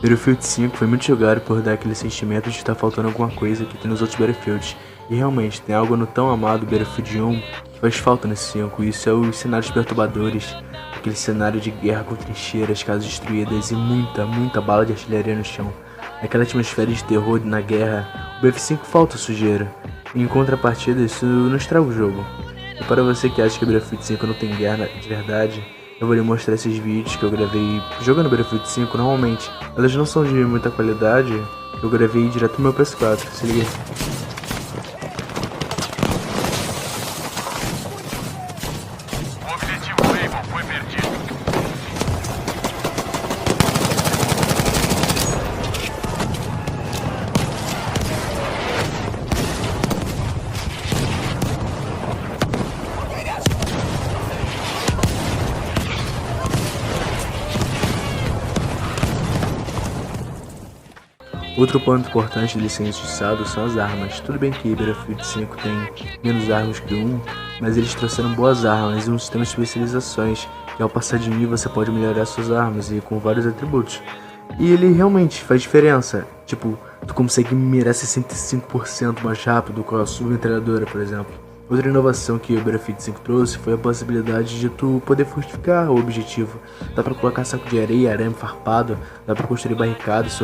Battlefield 5 foi muito jogado por dar aquele sentimento de estar faltando alguma coisa que tem nos outros Battlefields. E realmente, tem algo no tão amado Battlefield 1 que faz falta nesse 5, e isso é os cenários perturbadores, aquele cenário de guerra com trincheiras, casas destruídas e muita bala de artilharia no chão. Aquela atmosfera de terror na guerra, o BF5 falta sujeira. E em contrapartida, isso não estraga o jogo. E para você que acha que Battlefield 5 não tem guerra de verdade, eu vou lhe mostrar esses vídeos que eu gravei jogando Battlefield 5 normalmente. Elas não são de muita qualidade, eu gravei direto no meu PS4, se liga aí. O objetivo Able foi perdido. Outro ponto importante de licença de saldo são as armas. Tudo bem que Battlefield 5 tem menos armas que o 1, mas eles trouxeram boas armas e um sistema de especializações, que ao passar de nível você pode melhorar suas armas e com vários atributos. E ele realmente faz diferença, tipo, tu consegue mirar 65% mais rápido com a submetralhadora, por exemplo. Outra inovação que o Battlefield 5 trouxe foi a possibilidade de tu poder fortificar o objetivo. Dá pra colocar saco de areia, arame farpado, dá pra construir barricadas,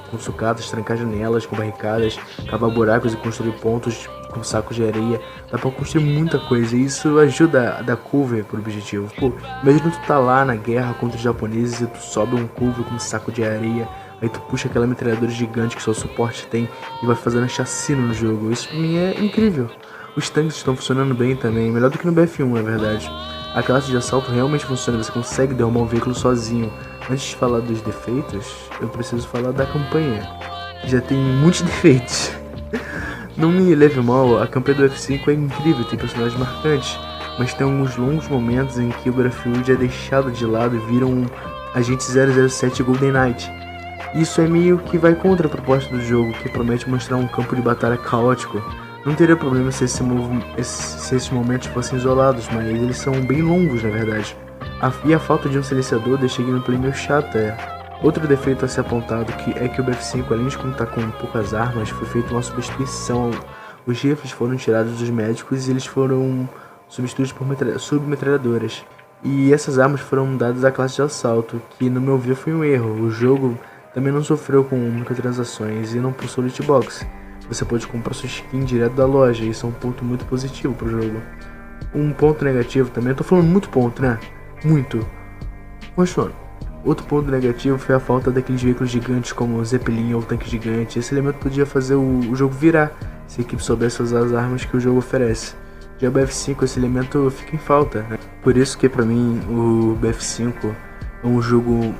com sucatas, trancar janelas com barricadas, cavar buracos e construir pontos com sacos de areia. Dá pra construir muita coisa e isso ajuda a dar cover pro objetivo. Pô, imagina tu tá lá na guerra contra os japoneses e tu sobe um cover com um saco de areia. Aí tu puxa aquela metralhadora gigante que só o suporte tem e vai fazendo chacina no jogo. Isso pra mim é incrível. Os tanques estão funcionando bem também, melhor do que no BF1 na verdade. A classe de assalto realmente funciona, você consegue derrubar um veículo sozinho. Antes de falar dos defeitos, eu preciso falar da campanha, que já tem muitos defeitos. Não me leve mal, a campanha do F5 é incrível, tem personagens marcantes, mas tem alguns longos momentos em que o Battlefield é deixado de lado e vira um Agente 007 Golden Knight. Isso é meio que vai contra a proposta do jogo, que promete mostrar um campo de batalha caótico. Não teria problema se esses momentos fossem isolados, mas eles são bem longos na verdade. E a falta de um silenciador deixa a gameplay meio chata. Outro defeito a ser apontado é que o BF5, além de contar com poucas armas, foi feita uma substituição. Os rifles foram tirados dos médicos e eles foram substituídos por submetralhadoras. E essas armas foram dadas à classe de assalto, que no meu ver foi um erro. O jogo também não sofreu com microtransações e não possui loot box. Você pode comprar sua skin direto da loja, e isso é um ponto muito positivo pro jogo. Um ponto negativo também, eu tô falando muito ponto, né? Muito. Continuando. Outro ponto negativo foi a falta daqueles veículos gigantes como o Zeppelin ou o tanque gigante. Esse elemento podia fazer o jogo virar, se a equipe soubesse usar as armas que o jogo oferece. Já o BF5, esse elemento fica em falta, né? Por isso que pra mim o BF5 é um jogo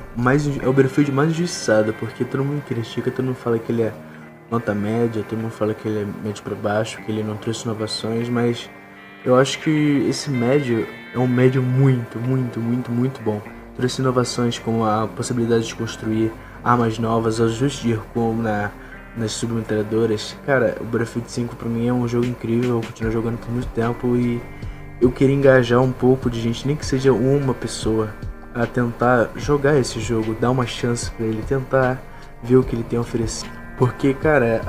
é o Battlefield mais injustiçado, porque todo mundo critica, todo mundo fala que ele é nota média, todo mundo fala que ele é médio para baixo, que ele não trouxe inovações, mas eu acho que esse médio é um médio muito bom. Trouxe inovações como a possibilidade de construir armas novas, ajuste de recuo nas submetralhadoras. Cara, o Battlefield 5 pra mim é um jogo incrível, eu continuo jogando por muito tempo e eu queria engajar um pouco de gente, nem que seja uma pessoa, a tentar jogar esse jogo, dar uma chance pra ele, tentar ver o que ele tem a oferecer. Porque, cara,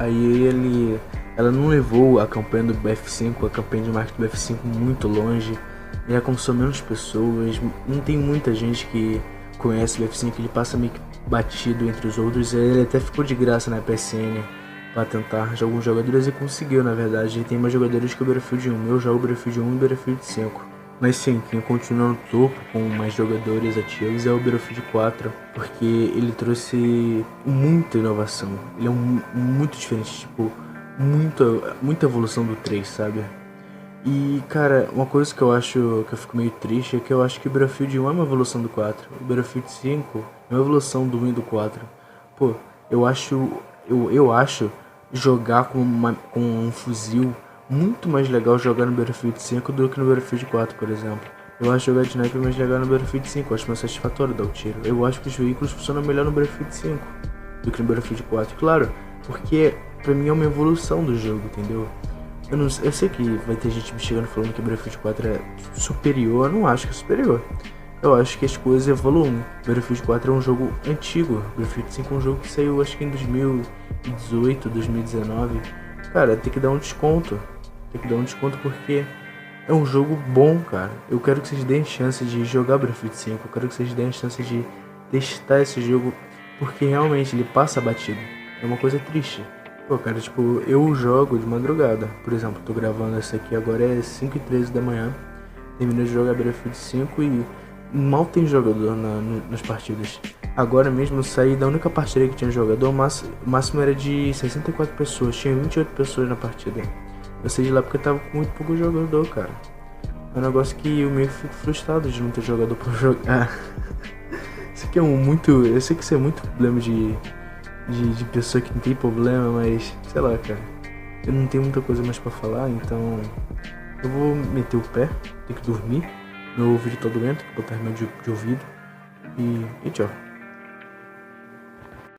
ela não levou a campanha do BF5, a campanha de marketing do BF5 muito longe. E alcançou menos pessoas. Não tem muita gente que conhece o BF5, ele passa meio que batido entre os outros. Ele até ficou de graça na PSN para tentar arranjar alguns jogadores e conseguiu, na verdade. E tem mais jogadores que o Battlefield 1. Eu jogo o Battlefield 1 e o Battlefield 5. Mas sim, quem continua no topo com mais jogadores ativos é o Battlefield 4, porque ele trouxe muita inovação. Ele é muito diferente, tipo, muita evolução do 3, sabe? E, cara, uma coisa que eu acho que eu fico meio triste é que eu acho que o Battlefield 1 é uma evolução do 4. O Battlefield 5 é uma evolução do 1 e do 4. Pô, eu acho jogar com um fuzil muito mais legal jogar no Battlefield 5 do que no Battlefield 4, por exemplo. Eu acho jogar de sniper mais legal no Battlefield 5, eu acho mais satisfatório dar o tiro. Eu acho que os veículos funcionam melhor no Battlefield 5 do que no Battlefield 4, claro, porque pra mim é uma evolução do jogo, entendeu? Eu sei que vai ter gente me chegando falando que o Battlefield 4 é superior, eu não acho que é superior. Eu acho que as coisas evoluem. Battlefield 4 é um jogo antigo. Battlefield 5 é um jogo que saiu acho que em 2018, 2019. Cara, tem que dar um desconto. Tem que dar um desconto porque é um jogo bom, cara. Eu quero que vocês deem chance de jogar Battlefield 5. Eu quero que vocês deem chance de testar esse jogo porque realmente ele passa batido. É uma coisa triste. Pô, cara, tipo, eu jogo de madrugada. Por exemplo, tô gravando essa aqui agora, é 5h13 da manhã. Terminei de jogar Battlefield 5 e mal tem jogador nas partidas. Agora mesmo eu saí da única partida que tinha jogador, o máximo era de 64 pessoas, tinha 28 pessoas na partida. Eu saí de lá porque tava com muito pouco jogador, cara. É um negócio que eu meio fico frustrado de não ter jogador pra jogar. Isso aqui é eu sei que isso é muito problema de pessoa que não tem problema, mas sei lá, cara. Eu não tenho muita coisa mais pra falar, então eu vou meter o pé, tenho que dormir. Meu ouvido tá doendo, tenho que botar remédio de ouvido. E tchau.